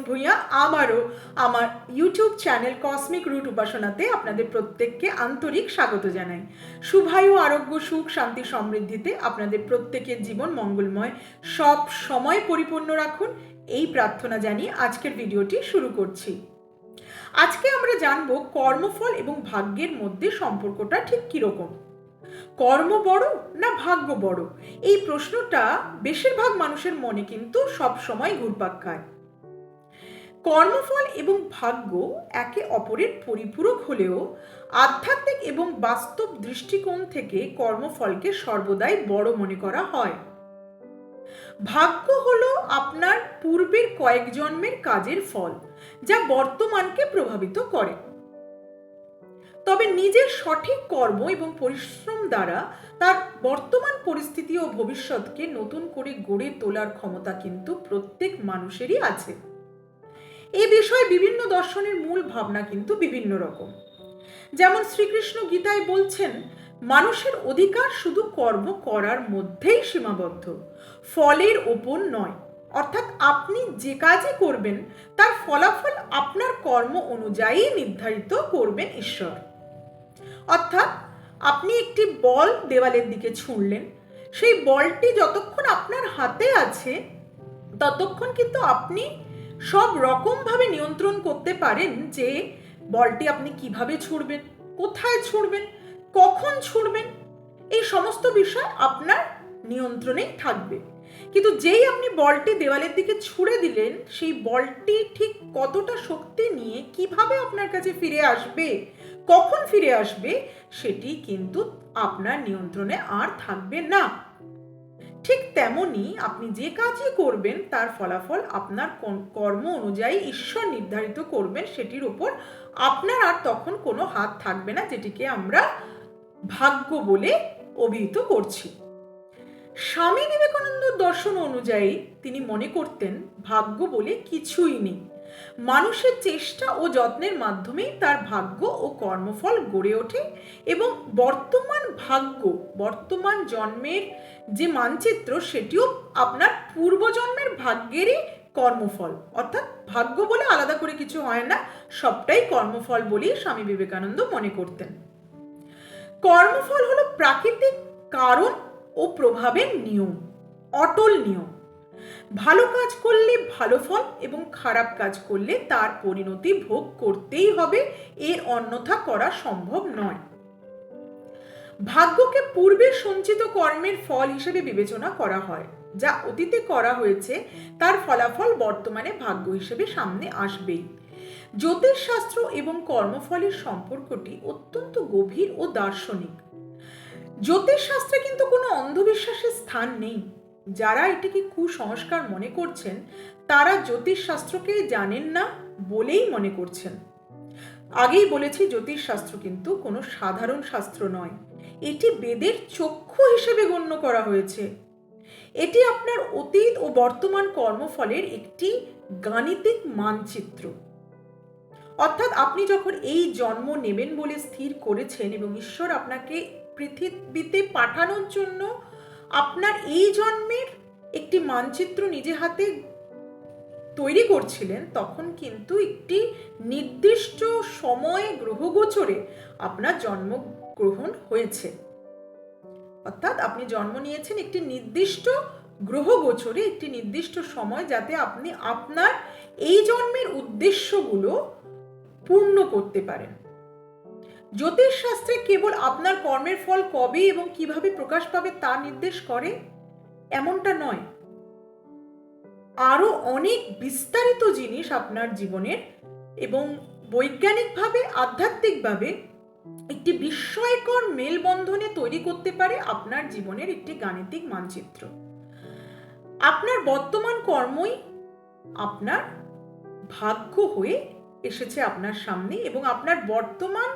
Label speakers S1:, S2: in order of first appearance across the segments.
S1: ভূঁইয়া আবারও আমার YouTube channel cosmic root উপাসনাতে আপনাদের প্রত্যেককে আন্তরিক স্বাগত জানাই। শুভায়ু, আরোগ্য, সুখ, শান্তি, সমৃদ্ধিতে আপনাদের প্রত্যেকের জীবন মঙ্গলময় সব সময় পরিপূর্ণ রাখুন, এই প্রার্থনা জানিয়ে আজকের ভিডিওটি শুরু করছি। আজকে আমরা জানবো কর্মফল এবং ভাগ্যের মধ্যে সম্পর্কটা ঠিক কিরকম। কর্ম বড় না ভাগ্য বড়, এই প্রশ্নটা বেশিরভাগ মানুষের মনে কিন্তু সব সময় ঘুরপাক খায়। কর্মফল এবং ভাগ্য একে অপরের পরিপূরক হলেও আধ্যাত্মিক এবং বাস্তব দৃষ্টিকোণ থেকে কর্মফলকে সর্বদাই বড় মনে করা হয়। ভাগ্য হলো আপনার পূর্বের কয়েক জন্মের কাজের ফল, যা বর্তমানকে প্রভাবিত করে। তবে নিজের সঠিক কর্ম এবং পরিশ্রম দ্বারা তার বর্তমান পরিস্থিতি ও ভবিষ্যৎকে নতুন করে গড়ে তোলার ক্ষমতা কিন্তু প্রত্যেক মানুষেরই আছে। এই বিষয়ে বিভিন্ন দর্শনের মূল ভাবনা কিন্তু বিভিন্ন রকম। যেমন শ্রীকৃষ্ণ গীতায় বলছেন, মানুষের অধিকার শুধু কর্ম করার মধ্যেই সীমাবদ্ধ, ফলের ওপর নয়। অর্থাৎ আপনি যে কাজই করবেন তার ফলাফল আপনার কর্ম অনুযায়ী নির্ধারিত করবেন ঈশ্বর। অর্থাৎ আপনি একটি বল দেওয়ালের দিকে ছুঁড়লেন, সেই বলটি যতক্ষণ আপনার হাতে আছে ততক্ষণ কিন্তু আপনি সব রকমভাবে নিয়ন্ত্রণ করতে পারেন যে বলটি আপনি কিভাবে ছুঁড়বেন, কোথায় ছুঁড়বেন, কখন ছুঁড়বেন, এই সমস্ত বিষয় আপনার নিয়ন্ত্রণেই থাকবে। কিন্তু যেই আপনি বলটি দেওয়ালের দিকে ছুঁড়ে দিলেন, সেই বলটি ঠিক কতটা শক্তি নিয়ে কিভাবে আপনার কাছে ফিরে আসবে, কখন ফিরে আসবে, সেটি কিন্তু আপনার নিয়ন্ত্রণে আর থাকবে না। ঠিক তেমনি আপনি যে কাজই করবেন তার ফলাফল আপনার কর্ম অনুযায়ী ঈশ্বর নির্ধারিত করবেন, সেটির উপর আপনার আর তখন কোনো হাত থাকবে না, যেটিকে আমরা ভাগ্য বলে অভিহিত করছি। স্বামী বিবেকানন্দ দর্শন অনুযায়ী তিনি মনে করতেন ভাগ্য বলে কিছুই নেই। মানুষের চেষ্টা ও যত্নের মাধ্যমেই তার ভাগ্য ও কর্মফল গড়ে ওঠে এবং বর্তমান ভাগ্য, বর্তমান জন্মের যে মানচিত্র, সেটিও আপনার পূর্বজন্মের ভাগ্যেরই কর্মফল। অর্থাৎ ভাগ্য বলে আলাদা করে কিছু হয় না, সবটাই কর্মফল বলেই স্বামী বিবেকানন্দ মনে করতেন। কর্মফল হলো প্রাকৃতিক কারণ ও প্রভাবের নিয়ম, অটল নিয়ম। ভালো কাজ করলে ভালো ফল এবং খারাপ কাজ করলে তার পরিণতি ভোগ করতেই হবে, এর অন্যথা করা সম্ভব নয়। ভাগ্যকে পূর্বে সঞ্চিত কর্মের ফল হিসেবে বিবেচনা করা হয়। যা অতীতে করা হয়েছে তার ফলাফল বর্তমানে ভাগ্য হিসেবে সামনে আসবেই। জ্যোতিষশাস্ত্র এবং কর্মফলের সম্পর্কটি অত্যন্ত গভীর ও দার্শনিক। জ্যোতিষশাস্ত্রে কিন্তু কোনো অন্ধবিশ্বাসের স্থান নেই। যারা এটিকে কুসংস্কার মনে করছেন তারা জ্যোতিষশাস্ত্রকে জানেন না বলেই মনে করছেন। আগেই বলেছি, জ্যোতিষশাস্ত্র কিন্তু কোনো সাধারণ শাস্ত্র নয়, এটি বেদের চক্ষু হিসেবে গণ্য করা হয়েছে। এটি আপনার অতীত ও বর্তমান কর্মফলের একটি গাণিতিক মানচিত্র। অর্থাৎ আপনি যখন এই জন্ম নেবেন বলে স্থির করেছেন এবং ঈশ্বর আপনাকে পৃথিবীতে পাঠানোর জন্য আপনার এই জন্মের একটি মানচিত্র নিজে হাতে তৈরি করছিলেন, তখন কিন্তু একটি নির্দিষ্ট সময় গ্রহগোচরে আপনার জন্মগ্রহণ হয়েছে। অর্থাৎ আপনি জন্ম নিয়েছেন একটি নির্দিষ্ট গ্রহগোচরে, একটি নির্দিষ্ট সময়, যাতে আপনি আপনার এই জন্মের উদ্দেশ্যগুলো পূর্ণ করতে পারেন। জ্যোতিষশাস্ত্রে কেবল আপনার কর্মের ফল কবে এবং কিভাবে প্রকাশ পাবে তা নির্দেশ করে এমনটা নয়, আরো অনেক বিস্তারিত জিনিস আপনার জীবনের এবং বৈজ্ঞানিকভাবে, আধ্যাত্মিকভাবে একটি বিস্ময়কর মেলবন্ধনে তৈরি করতে পারে আপনার জীবনের একটি গাণিতিক মানচিত্র। আপনার বর্তমান কর্মই আপনার ভাগ্য হয়ে এসেছে আপনার সামনে এবং আপনার বর্তমান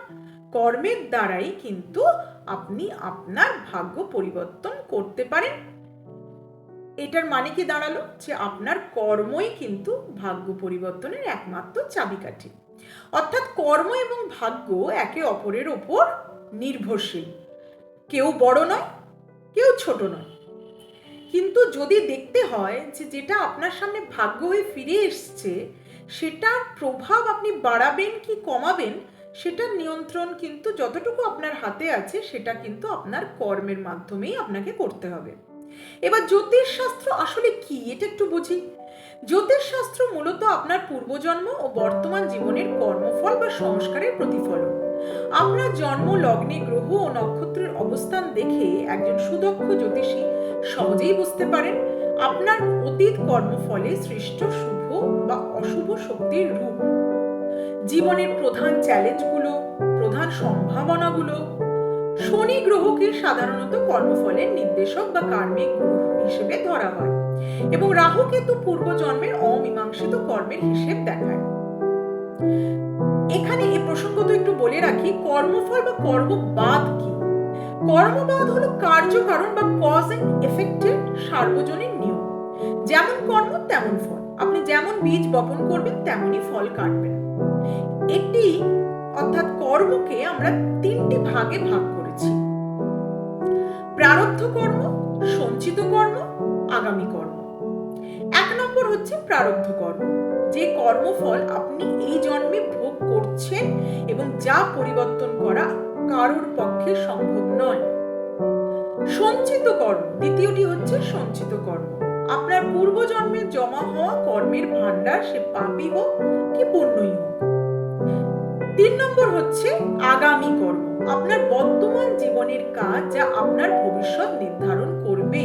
S1: কর্মের দ্বারাই কিন্তু আপনি আপনার ভাগ্য পরিবর্তন করতে পারেন। এটার মানে কি দাঁড়ালো? যে আপনার কর্মই কিন্তু ভাগ্য পরিবর্তনের একমাত্র চাবিকাঠি। অর্থাৎ কর্ম এবং ভাগ্য একে অপরের ওপর নির্ভরশীল, কেউ বড় নয়, কেউ ছোট নয়। কিন্তু যদি দেখতে হয় যে যেটা আপনার সামনে ভাগ্য হয়ে ফিরে এসছে সেটার প্রভাব আপনি বাড়াবেন কি কমাবেন সেটার নিয়ন্ত্রণ কিন্তু যতটুকু আপনার হাতে আছে সেটা কিন্তু আপনার কর্মের মাধ্যমেই আপনাকে করতে হবে। এবার জ্যোতিষশাস্ত্র আসলে কি এটা একটু বুঝি। জ্যোতিষশাস্ত্র মূলত আপনার পূর্বজন্ম ও বর্তমান জীবনের কর্মফল বা সংস্কারের প্রতিফলন। আপনার জন্ম লগ্নে গ্রহ ও নক্ষত্রের অবস্থান দেখে একজন সুদক্ষ জ্যোতিষী সহজেই বুঝতে পারেন আপনার অতীত কর্মফলে সৃষ্ট শুভ বা অশুভ শক্তির রূপ, জীবনের প্রধান চ্যালেঞ্জগুলো, প্রধান সম্ভাবনাগুলো। শনি গ্রহকে সাধারণত কর্মফলের নির্দেশক বা কার্মিক গ্রহ হিসেবে ধরা হয় এবং রাহু কেতু পূর্বজন্মের অমীমাংসিত কর্মের হিসেব দেখায়। এখানে এই প্রসঙ্গত একটু বলে রাখি, কর্মফল বা কর্মবাদ কি? কর্মবাদ হলো কার্যকারণ বা কজ এন্ড এফেক্টের সার্বজনীন নিয়ম। যেমন কর্ম তেমন ফল, আপনি যেমন বীজ বপন করবেন তেমনই ফল কাটবেন। এটি অর্থাৎ কর্মকে আমরা তিনটি ভাগে ভাগ করেছি: প্রারব্ধ কর্ম, সঞ্চিত কর্ম, আগামী কর্ম। 1 নম্বর হচ্ছে প্রারব্ধ কর্ম, যে কর্মফল আপনি এই জন্মে ভোগ করছেন এবং যা পরিবর্তন করা কারোর পক্ষে সম্ভব নয়। সঞ্চিত কর্ম, দ্বিতীয়টি হচ্ছে সঞ্চিত কর্ম, আপনার পূর্বজন্মে জমা হওয়া কর্মের ভান্ডার, সে পাপী হোক কি পুণ্যই হোক। 3 নম্বর হচ্ছে আগামী কর্ম, আপনার বর্তমান জীবনের কাজ যা আপনার ভবিষ্যৎ নির্ধারণ করবে,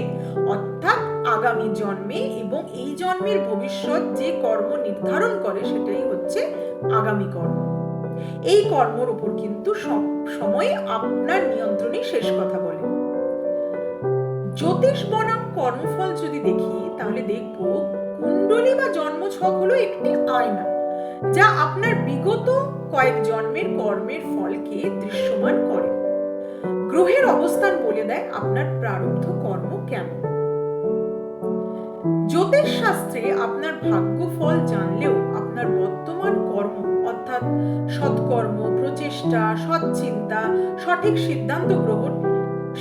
S1: অর্থাৎ আগামী জন্মে এবং এই জন্মের ভবিষ্যৎ যে কর্ম নির্ধারণ করে সেটাই হচ্ছে আগামী কর্ম। এই কর্মের উপর কিন্তু সব সময় আপনার নিয়ন্ত্রণে শেষ কথা বলে। জ্যোতিষ বনাম কর্মফল যদি দেখি তাহলে দেখব কুণ্ডলী বা জন্মছক হলো একটি আয়না যা আপনার বিগত কয়েক জন্মের কর্মের ফলকে দৃশ্যমান করে। গ্রহের অবস্থান বলে দেয় আপনার প্রারব্ধ কর্ম কেমন। জ্যোতিষ শাস্ত্রে আপনার ভাগ্য ফল জানলেও আপনার বর্তমান কর্ম অর্থাৎ সৎকর্ম, প্রচেষ্টা, সৎচিন্তা, সঠিক সিদ্ধান্ত গ্রহণ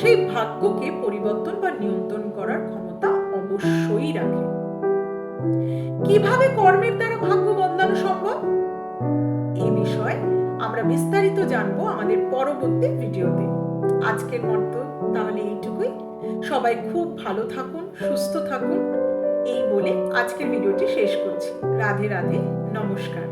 S1: সেই ভাগ্যকে পরিবর্তন বা নিয়ন্ত্রণ করার ক্ষমতা অবশ্যই রাখে। কিভাবে কর্মের দ্বারা ভাগ্য বদলানো সম্ভব, এই বিষয়ে আমরা বিস্তারিত জানবো আমাদের পরবর্তী ভিডিওতে। আজকের মতো তাহলে এইটুকুই। সবাই খুব ভালো থাকুন, সুস্থ থাকুন এই বলে আজকের ভিডিওটি শেষ করছি। রাধে রাধে, নমস্কার।